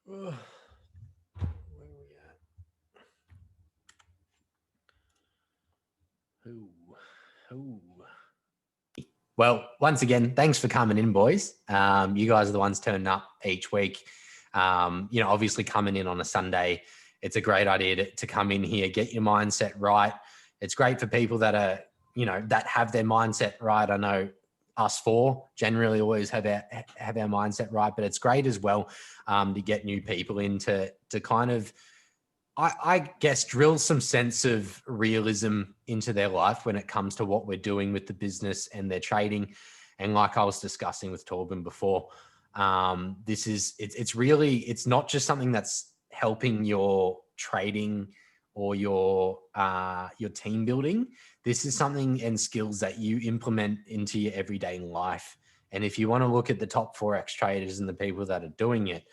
Where are we at? Who? Well, once again, thanks for coming in, boys. You guys are the ones turning up each week. Obviously coming in on a Sunday, it's a great idea to come in here, get your mindset right. It's great for people that are, that have their mindset right. I know us four generally always have our mindset right, but it's great as well to get new people in to kind of, I guess, drill some sense of realism into their life when it comes to what we're doing with the business and their trading. And like I was discussing with Torben before, it's not just something that's helping your trading or your team building. This is something and skills that you implement into your everyday life. And if you want to look at the top Forex traders and the people that are doing it,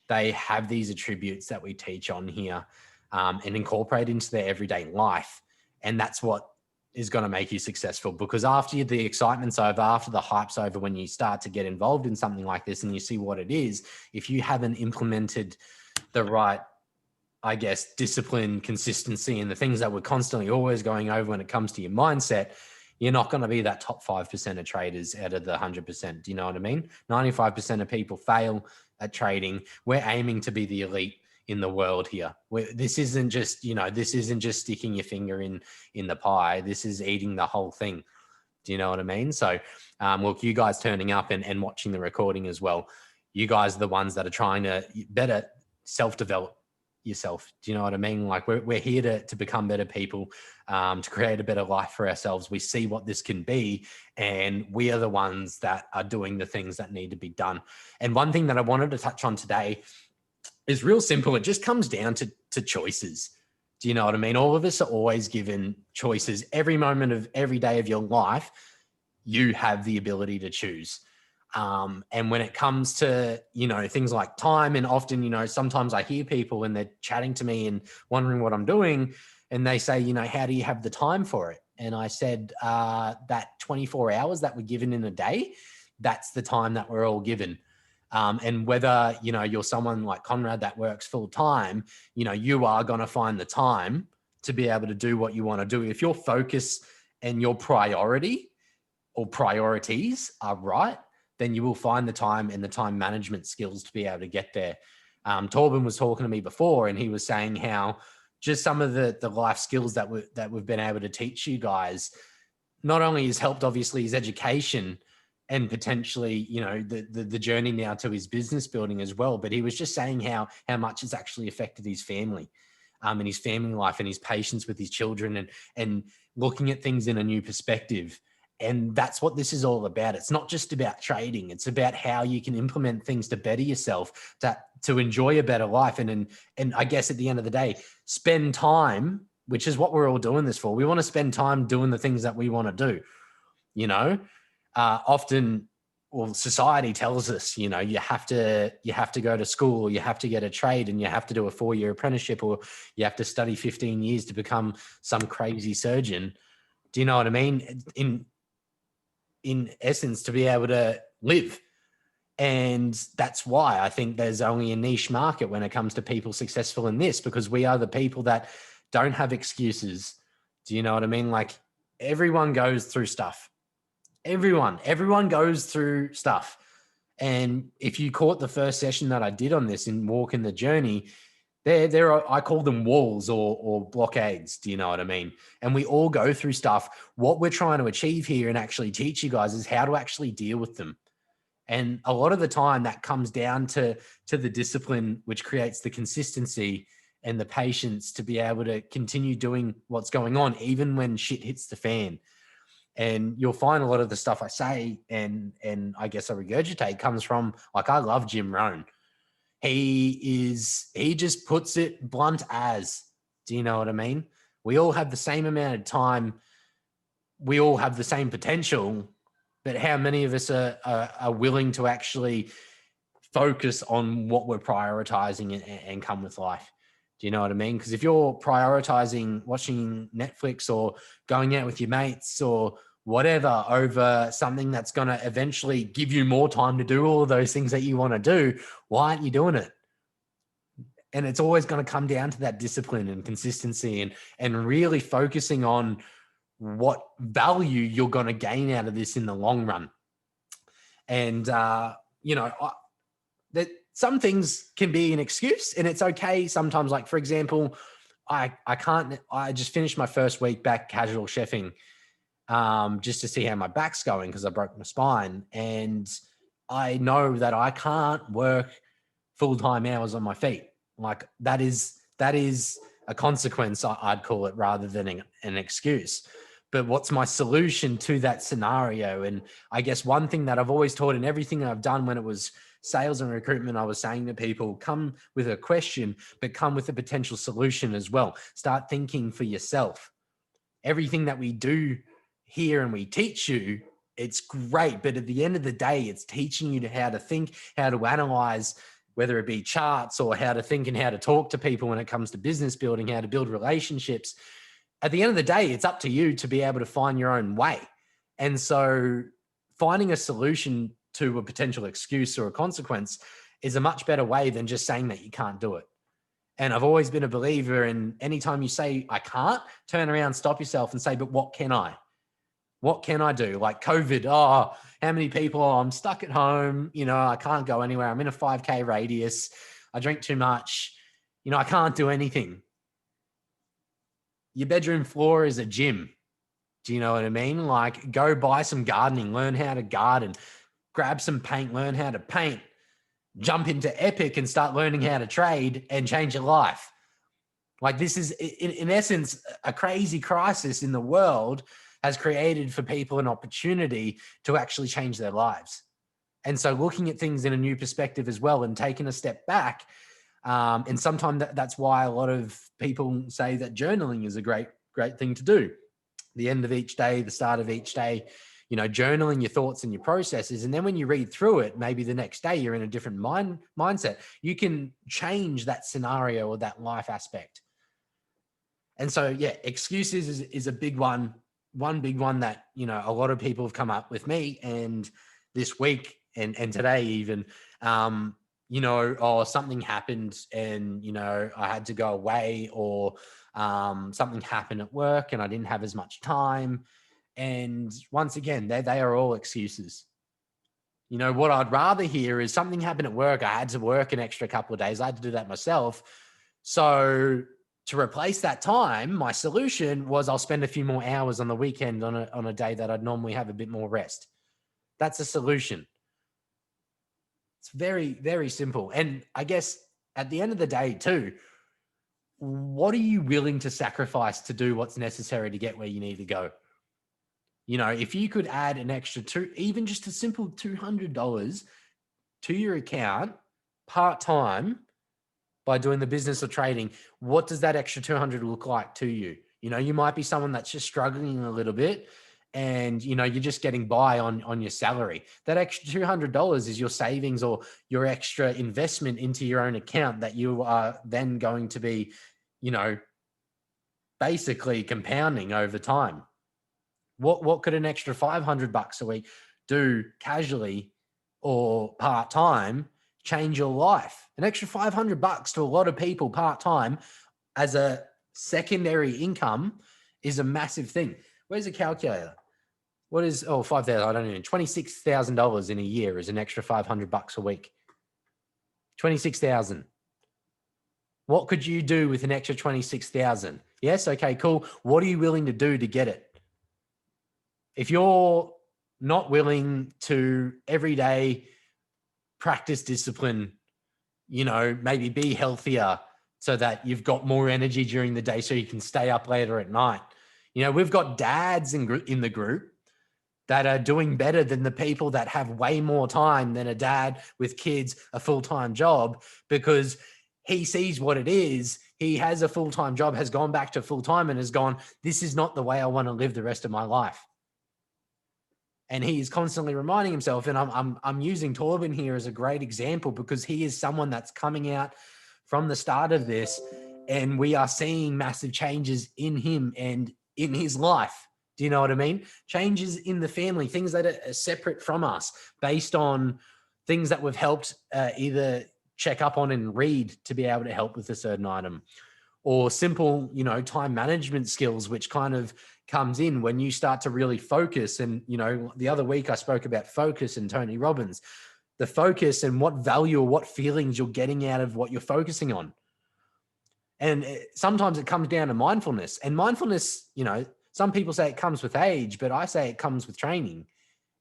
they have these attributes that we teach on here and incorporate into their everyday life. And that's what is going to make you successful, because after the excitement's over, after the hype's over, when you start to get involved in something like this and you see what it is, if you haven't implemented the right, I guess, discipline, consistency, and the things that we're constantly always going over when it comes to your mindset, you're not going to be that top 5% of traders out of the 100%. Do you know what I mean? 95% of people fail at trading. We're aiming to be the elite in the world here. This isn't just sticking your finger in the pie. This is eating the whole thing. Do you know what I mean? So look, you guys turning up and watching the recording as well, you guys are the ones that are trying to better self-develop yourself. Do you know what I mean? Like we're here to become better people, to create a better life for ourselves. We see what this can be, and we are the ones that are doing the things that need to be done. And one thing that I wanted to touch on today is real simple. It just comes down to choices. Do you know what I mean? All of us are always given choices. Every moment of every day of your life, you have the ability to choose. And when it comes to, things like time, and often, sometimes I hear people and they're chatting to me and wondering what I'm doing, and they say, how do you have the time for it? And I said, that 24 hours that we're given in a day, that's the time that we're all given. And whether, you're someone like Conrad that works full time, you are going to find the time to be able to do what you want to do. If your focus and your priority or priorities are right, then you will find the time and the time management skills to be able to get there. Torben was talking to me before, and he was saying how just some of the life skills that we've been able to teach you guys not only has helped obviously his education and potentially, the journey now to his business building as well, but he was just saying how much it's actually affected his family, and his family life, and his patience with his children, and looking at things in a new perspective. And that's what this is all about. It's not just about trading. It's about how you can implement things to better yourself, to enjoy a better life. And I guess at the end of the day, spend time, which is what we're all doing this for. We want to spend time doing the things that we want to do, often, well, society tells us, you have to go to school, you have to get a trade, and you have to do a 4-year apprenticeship, or you have to study 15 years to become some crazy surgeon. Do you know what I mean? In essence, to be able to live. And that's why I think there's only a niche market when it comes to people successful in this, because we are the people that don't have excuses. Do you know what I mean? Like, everyone goes through stuff. Everyone goes through stuff. And if you caught the first session that I did on this in Walking the Journey, there are, I call them walls or blockades. Do you know what I mean? And we all go through stuff. What we're trying to achieve here and actually teach you guys is how to actually deal with them. And a lot of the time that comes down to the discipline, which creates the consistency and the patience to be able to continue doing what's going on, even when shit hits the fan. And you'll find a lot of the stuff I say and I guess I regurgitate comes from, like, I love Jim Rohn. He just puts it blunt as, do you know what I mean? We all have the same amount of time. We all have the same potential, but how many of us are willing to actually focus on what we're prioritizing and come with life? Do you know what I mean? Because if you're prioritizing watching Netflix or going out with your mates or whatever over something that's going to eventually give you more time to do all of those things that you want to do, why aren't you doing it? And it's always going to come down to that discipline and consistency and really focusing on what value you're going to gain out of this in the long run. And, that some things can be an excuse, and it's okay sometimes. Like, for example, I just finished my first week back casual chefing, just to see how my back's going because I broke my spine. And I know that I can't work full-time hours on my feet. Like that is a consequence, I'd call it, rather than an excuse. But what's my solution to that scenario? And I guess one thing that I've always taught in everything that I've done when it was sales and recruitment, I was saying to people, come with a question, but come with a potential solution as well. Start thinking for yourself. Everything that we do here and we teach you, it's great. But at the end of the day, it's teaching you how to think, how to analyze, whether it be charts or how to think and how to talk to people when it comes to business building, how to build relationships. At the end of the day, it's up to you to be able to find your own way. And so finding a solution to a potential excuse or a consequence is a much better way than just saying that you can't do it. And I've always been a believer in anytime you say, I can't, turn around, stop yourself and say, but what can I? What can I do? Like COVID, how many people, I'm stuck at home, I can't go anywhere. I'm in a 5K radius. I drink too much. I can't do anything. Your bedroom floor is a gym. Do you know what I mean? Like go buy some gardening, learn how to garden, grab some paint, learn how to paint, jump into Epic and start learning how to trade and change your life. Like this is in essence, a crazy crisis in the world has created for people an opportunity to actually change their lives. And so looking at things in a new perspective as well and taking a step back. And sometimes that's why a lot of people say that journaling is a great thing to do. The end of each day, the start of each day, journaling your thoughts and your processes. And then when you read through it, maybe the next day you're in a different mindset. You can change that scenario or that life aspect. And so, yeah, excuses is a big one. One big one that, a lot of people have come up with me and this week and today even, something happened and, I had to go away or something happened at work and I didn't have as much time. And once again, they are all excuses. What I'd rather hear is something happened at work. I had to work an extra couple of days. I had to do that myself. So to replace that time, my solution was I'll spend a few more hours on the weekend on a day that I'd normally have a bit more rest. That's a solution. It's very, very simple. And I guess at the end of the day too, what are you willing to sacrifice to do what's necessary to get where you need to go? If you could add an extra even just a simple $200 to your account part-time by doing the business or trading, what does that extra 200 look like to you? You might be someone that's just struggling a little bit and, you're just getting by on your salary. That extra $200 is your savings or your extra investment into your own account that you are then going to be, basically compounding over time. What could an extra $500 a week do casually or part-time change your life? An extra $500 to a lot of people part-time as a secondary income is a massive thing. Where's the calculator? What is, $5,000, I don't know, $26,000 in a year is an extra $500 a week. 26,000. What could you do with an extra 26,000? Yes. Okay, cool. What are you willing to do to get it? If you're not willing to every day practice discipline, maybe be healthier so that you've got more energy during the day so you can stay up later at night. We've got dads in the group that are doing better than the people that have way more time than a dad with kids, a full-time job, because he sees what it is. He has a full-time job, has gone back to full-time and has gone, this is not the way I want to live the rest of my life. And he is constantly reminding himself, and I'm using Torben here as a great example because he is someone that's coming out from the start of this, and we are seeing massive changes in him and in his life. Do you know what I mean? Changes in the family, things that are separate from us based on things that we've helped either check up on and read to be able to help with a certain item. Or simple, you know, time management skills, which kind of comes in when you start to really focus. And, you know, the other week I spoke about focus and Tony Robbins, the focus and what value or what feelings you're getting out of what you're focusing on. And sometimes it comes down to mindfulness. And mindfulness, you know, some people say it comes with age, but I say it comes with training,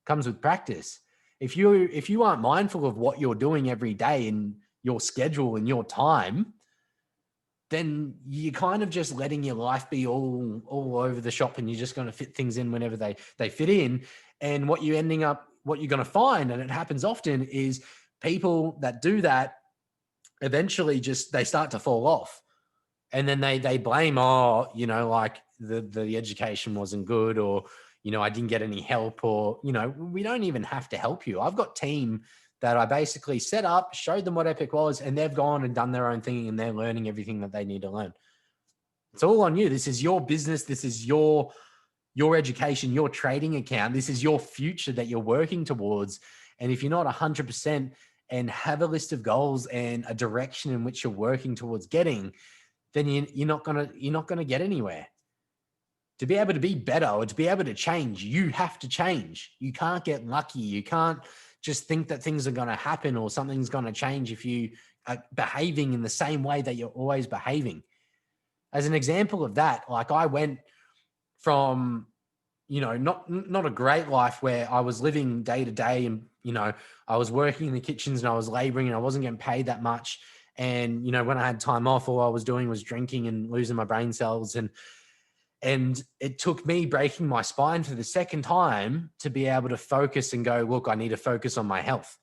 comes with practice. If you aren't mindful of what you're doing every day in your schedule and your time, then you're kind of just letting your life be all over the shop, and you're just going to fit things in whenever they fit in. And what you're going to find, and it happens often, is people that do that eventually they start to fall off. And then they blame, you know, like the education wasn't good, or, you know, I didn't get any help, or, you know, we don't even have to help you. I've got team that I basically set up, showed them what Epic was, and they've gone and done their own thing, and they're learning everything that they need to learn. It's all on you. This is your business. This is your education, your trading account. This is your future that you're working towards. And if you're not 100% and have a list of goals and a direction in which you're working towards getting, then you're not gonna get anywhere. To be able to be better, or to be able to change, you have to change. You can't get lucky. You can't just think that things are going to happen or something's going to change if you are behaving in the same way that you're always behaving. As an example of that, like I went from, you know, not a great life where I was living day to day, and, you know, I was working in the kitchens and I was laboring and I wasn't getting paid that much. And, you know, when I had time off, all I was doing was drinking and losing my brain cells. And it took me breaking my spine for the second time to be able to focus and go, look, I need to focus on my health.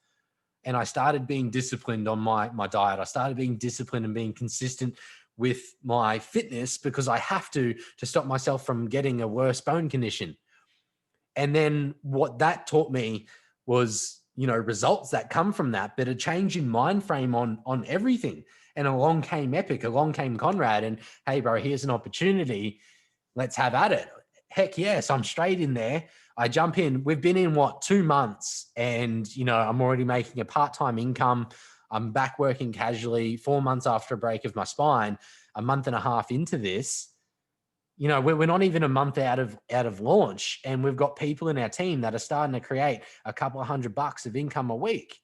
And I started being disciplined on my diet. I started being disciplined and being consistent with my fitness, because I have to stop myself from getting a worse bone condition. And then what that taught me was, you know, results that come from that, but a change in mind frame on everything. And along came Epic, along came Conrad, and hey, bro, here's an opportunity. Let's have at it. Heck yes, I'm straight in there. I jump in. We've been in 2 months, and, you know, I'm already making a part-time income. I'm back working casually 4 months after a break of my spine, a month and a half into this. You know, we're not even a month out of launch, and we've got people in our team that are starting to create a couple of $100 of income a week.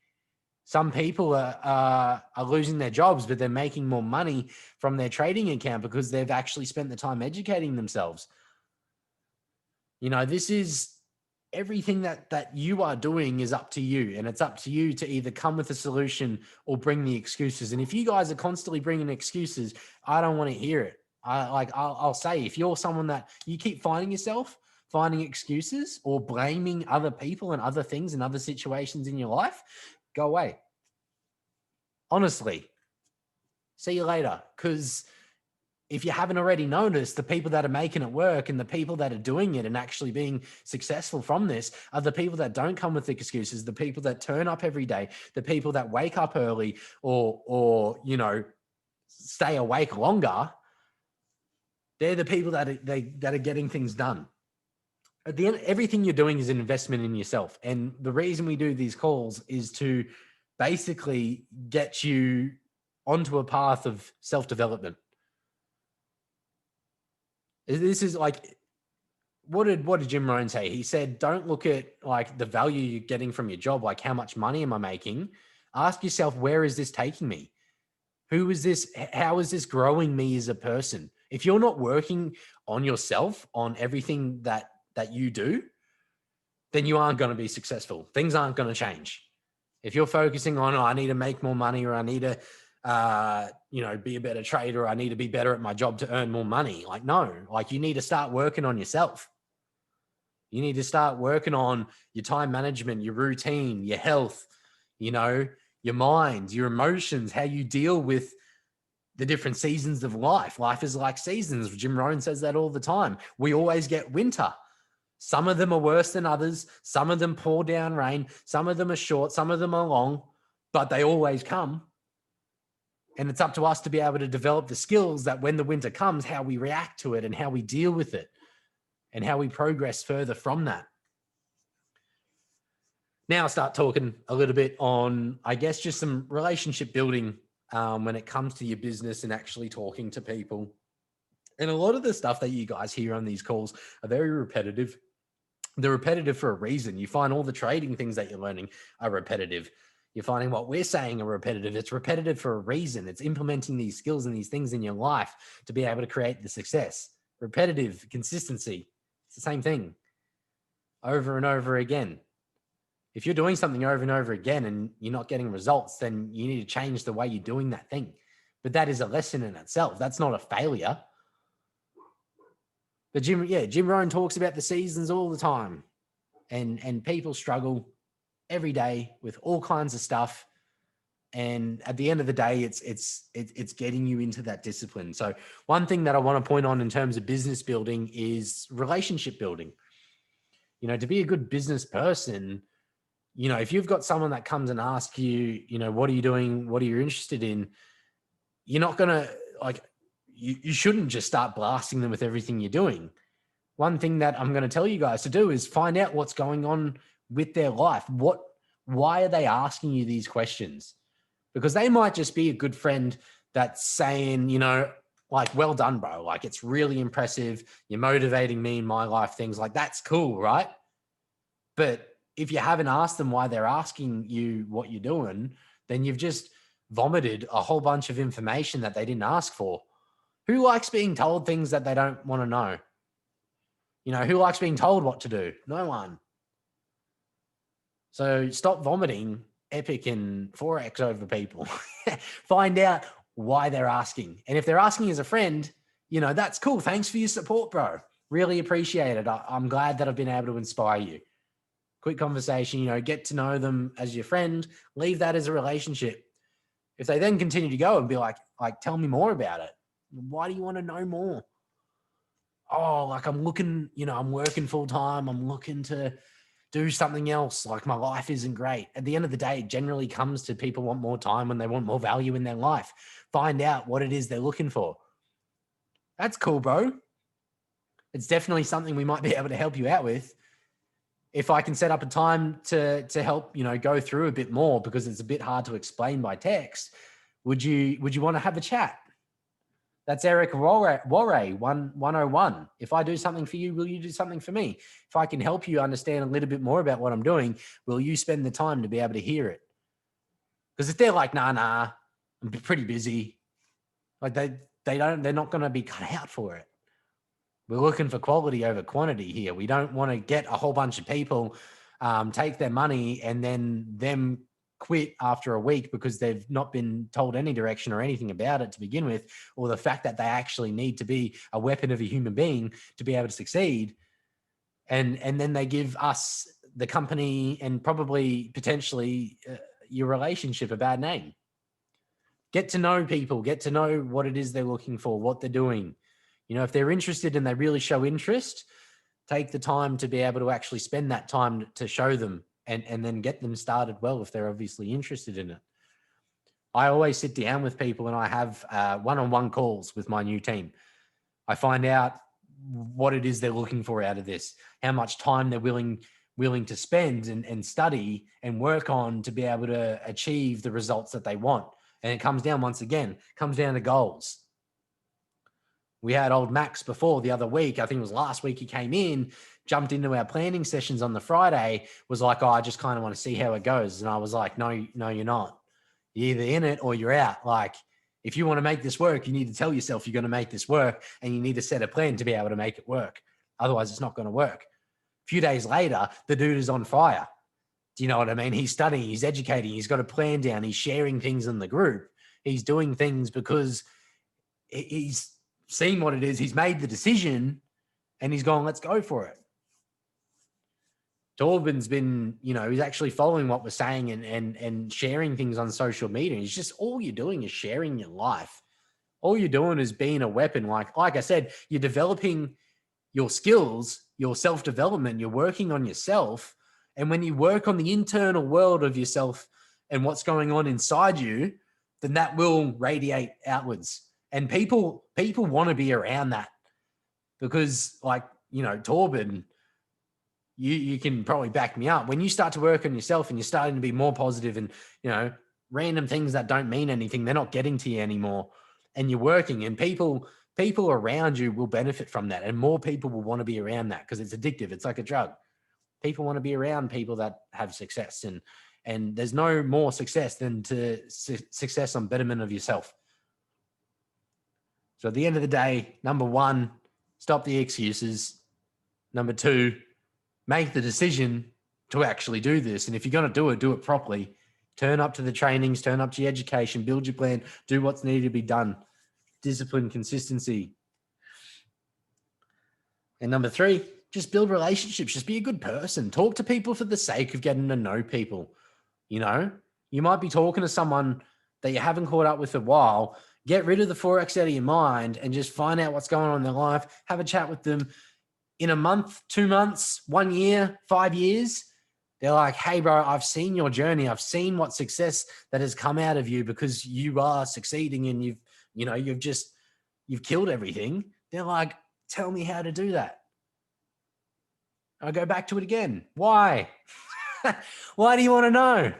Some people are losing their jobs, but they're making more money from their trading account because they've actually spent the time educating themselves. You know, this is everything that you are doing is up to you, and it's up to you to either come with a solution or bring the excuses. And if you guys are constantly bringing excuses, I don't want to hear it. I'll say, if you're someone that you keep finding yourself finding excuses or blaming other people and other things and other situations in your life, go away. Honestly, see you later. Because if you haven't already noticed, the people that are making it work and the people that are doing it and actually being successful from this are the people that don't come with excuses, the people that turn up every day, the people that wake up early or you know, stay awake longer. They're the people that are getting things done. At the end, everything you're doing is an investment in yourself. And the reason we do these calls is to basically get you onto a path of self-development. This is like, what did Jim Rohn say? He said, don't look at like the value you're getting from your job, like how much money am I making? Ask yourself, where is this taking me? Who is this? How is this growing me as a person? If you're not working on yourself, on everything that you do, then you aren't going to be successful. Things aren't going to change. If you're focusing on, I need to make more money, or I need to, you know, be a better trader, or I need to be better at my job to earn more money. Like, no, like you need to start working on yourself. You need to start working on your time management, your routine, your health, you know, your mind, your emotions, how you deal with the different seasons of life. Life is like seasons. Jim Rohn says that all the time. We always get winter. Some of them are worse than others. Some of them pour down rain. Some of them are short. Some of them are long, but they always come. And it's up to us to be able to develop the skills that when the winter comes, how we react to it and how we deal with it and how we progress further from that. Now start talking a little bit on, I guess, just some relationship building when it comes to your business and actually talking to people. And a lot of the stuff that you guys hear on these calls are very repetitive. They're repetitive for a reason. You find all the trading things that you're learning are repetitive. You're finding what we're saying are repetitive. It's repetitive for a reason. It's implementing these skills and these things in your life to be able to create the success. Repetitive, consistency. It's the same thing over and over again. If you're doing something over and over again and you're not getting results, then you need to change the way you're doing that thing. But that is a lesson in itself. That's not a failure. But Jim Rohn talks about the seasons all the time, and people struggle every day with all kinds of stuff. And at the end of the day, it's getting you into that discipline. So one thing that I want to point on in terms of business building is relationship building. You know, to be a good business person, you know, if you've got someone that comes and asks you, you know, what are you doing? What are you interested in? You're not going to you shouldn't just start blasting them with everything you're doing. One thing that I'm going to tell you guys to do is find out what's going on with their life. Why are they asking you these questions? Because they might just be a good friend that's saying, you know, like, well done, bro. Like, it's really impressive. You're motivating me in my life. Things like that's cool, right? But if you haven't asked them why they're asking you what you're doing, then you've just vomited a whole bunch of information that they didn't ask for. Who likes being told things that they don't want to know? You know, who likes being told what to do? No one. So stop vomiting Epic and Forex over people. Find out why they're asking. And if they're asking as a friend, you know, that's cool. Thanks for your support, bro. Really appreciate it. I'm glad that I've been able to inspire you. Quick conversation, you know, get to know them as your friend, leave that as a relationship. If they then continue to go and be like, tell me more about it. Why do you want to know more? Oh, like I'm looking, you know, I'm working full time. I'm looking to do something else. Like my life isn't great. At the end of the day, it generally comes to people want more time when they want more value in their life. Find out what it is they're looking for. That's cool, bro. It's definitely something we might be able to help you out with. If I can set up a time to help, you know, go through a bit more because it's a bit hard to explain by text, would you want to have a chat? That's Eric Warre 101. If I do something for you, will you do something for me? If I can help you understand a little bit more about what I'm doing, will you spend the time to be able to hear it? Because if they're like, nah, I'm pretty busy, like they're not going to be cut out for it. We're looking for quality over quantity here. We don't want to get a whole bunch of people take their money and then them quit after a week because they've not been told any direction or anything about it to begin with, or the fact that they actually need to be a weapon of a human being to be able to succeed. And then they give us, the company, and probably potentially your relationship, a bad name. Get to know people, get to know what it is they're looking for, what they're doing. You know, if they're interested and they really show interest, take the time to be able to actually spend that time to show them and then get them started well if they're obviously interested in it. I always sit down with people and I have one-on-one calls with my new team. I find out what it is they're looking for out of this, how much time they're willing to spend and study and work on to be able to achieve the results that they want. And it comes down, once again, comes down to goals. We had old Max before the other week. I think it was last week. He came in, jumped into our planning sessions on the Friday, was like, oh, I just kind of want to see how it goes. And I was like, no, you're not. You're either in it or you're out. Like, if you want to make this work, you need to tell yourself you're going to make this work and you need to set a plan to be able to make it work. Otherwise, it's not going to work. A few days later, the dude is on fire. Do you know what I mean? He's studying, he's educating, he's got a plan down, he's sharing things in the group. He's doing things because he's seen what it is. He's made the decision and he's gone, let's go for it. Torben's been, you know, he's actually following what we're saying and sharing things on social media. It's just, all you're doing is sharing your life. All you're doing is being a weapon. Like I said, you're developing your skills, your self-development, you're working on yourself. And when you work on the internal world of yourself and what's going on inside you, then that will radiate outwards. And people want to be around that because, like, you know, Torben, you can probably back me up. When you start to work on yourself and you're starting to be more positive and, random things that don't mean anything, they're not getting to you anymore, and you're working, and people around you will benefit from that. And more people will want to be around that because it's addictive. It's like a drug. People want to be around people that have success, and there's no more success than success on betterment of yourself. So at the end of the day, number one, stop the excuses. Number two, make the decision to actually do this. And if you're going to do it properly. Turn up to the trainings, turn up to your education, build your plan, do what's needed to be done. Discipline, consistency. And number three, just build relationships. Just be a good person. Talk to people for the sake of getting to know people. You might be talking to someone that you haven't caught up with a while. Get rid of the Forex out of your mind and just find out what's going on in their life. Have a chat with them in a month, 2 months, 1 year, 5 years. They're like, hey, bro, I've seen your journey. I've seen what success that has come out of you because you are succeeding and you've killed everything. They're like, tell me how to do that. I go back to it again. Why? Why do you want to know?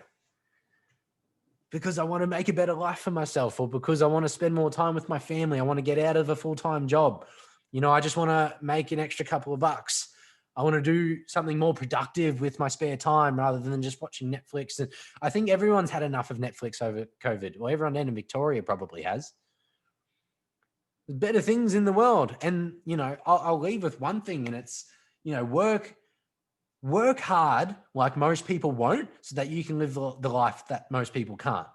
Because I want to make a better life for myself, or because I want to spend more time with my family. I want to get out of a full-time job. I just want to make an extra couple of bucks. I want to do something more productive with my spare time rather than just watching Netflix. And I think everyone's had enough of Netflix over COVID. Well, everyone in Victoria probably has. There's better things in the world. And, I'll leave with one thing, and it's, work hard like most people won't, so that you can live the life that most people can't.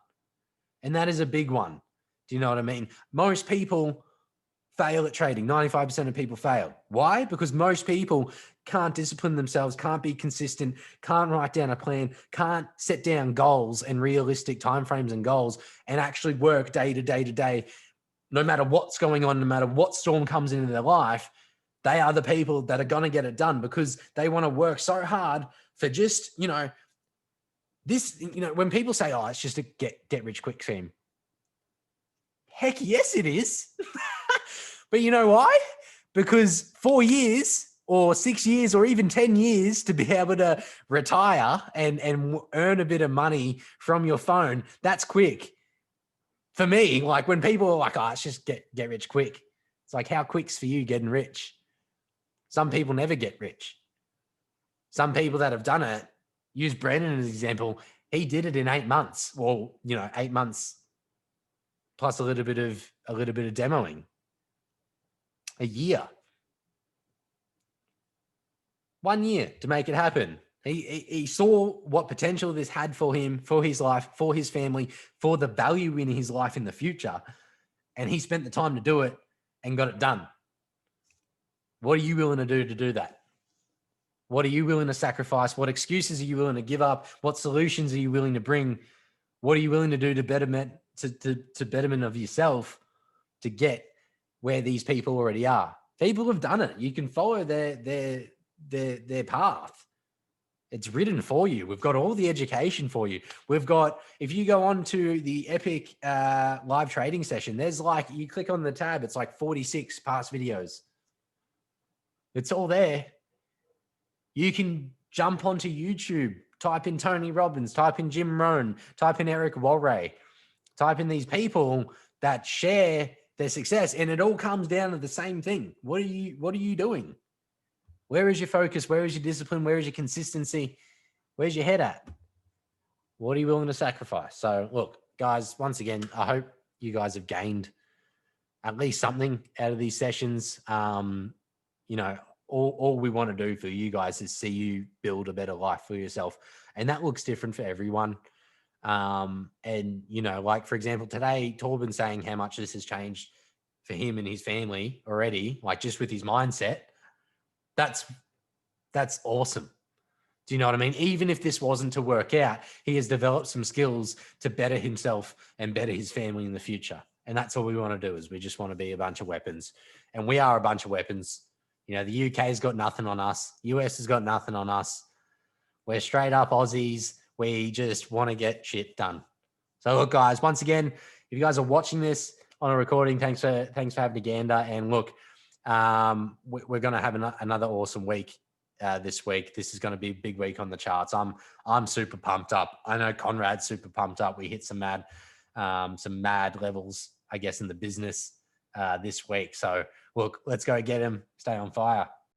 And that is a big one. Do you know what I mean? Most people fail at trading. 95% of people fail. Why? Because most people can't discipline themselves, can't be consistent, can't write down a plan, can't set down goals and realistic timeframes and goals, and actually work day to day to day, no matter what's going on, no matter what storm comes into their life. They are the people that are going to get it done because they want to work so hard for just, this, when people say, oh, it's just a get rich quick scheme. Heck yes, it is. But you know why? Because 4 years or 6 years or even 10 years to be able to retire and earn a bit of money from your phone, that's quick. For me, like when people are like, oh, it's just get rich quick. It's like, how quick's for you getting rich? Some people never get rich. Some people that have done it, use Brandon as an example, he did it in 8 months. Well, 8 months plus a little bit of demoing. A year. 1 year to make it happen. He saw what potential this had for him, for his life, for his family, for the value in his life in the future. And he spent the time to do it and got it done. What are you willing to do that? What are you willing to sacrifice? What excuses are you willing to give up? What solutions are you willing to bring? What are you willing to do to betterment of yourself to get where these people already are? People have done it. You can follow their path. It's written for you. We've got all the education for you. We've got, if you go on to the Epic live trading session, there's you click on the tab, it's like 46 past videos. It's all there. You can jump onto YouTube, type in Tony Robbins, type in Jim Rohn, type in Eric Walray, type in these people that share their success, and it all comes down to the same thing. What are you doing? Where is your focus? Where is your discipline? Where is your consistency? Where's your head at? What are you willing to sacrifice? So look, guys, once again, I hope you guys have gained at least something out of these sessions. All we want to do for you guys is see you build a better life for yourself. And that looks different for everyone. Like for example, today, Torben saying how much this has changed for him and his family already, like just with his mindset. That's awesome. Do you know what I mean? Even if this wasn't to work out, he has developed some skills to better himself and better his family in the future. And that's all we want to do, is we just want to be a bunch of weapons. And we are a bunch of weapons. The UK's got nothing on us. US has got nothing on us. We're straight up Aussies. We just want to get shit done. So look, guys, once again, if you guys are watching this on a recording, thanks for having a gander. And look, we're going to have another awesome week this week. This is going to be a big week on the charts. I'm super pumped up. I know Conrad's super pumped up. We hit some mad levels, I guess, in the business this week. So look, let's go get him. Stay on fire.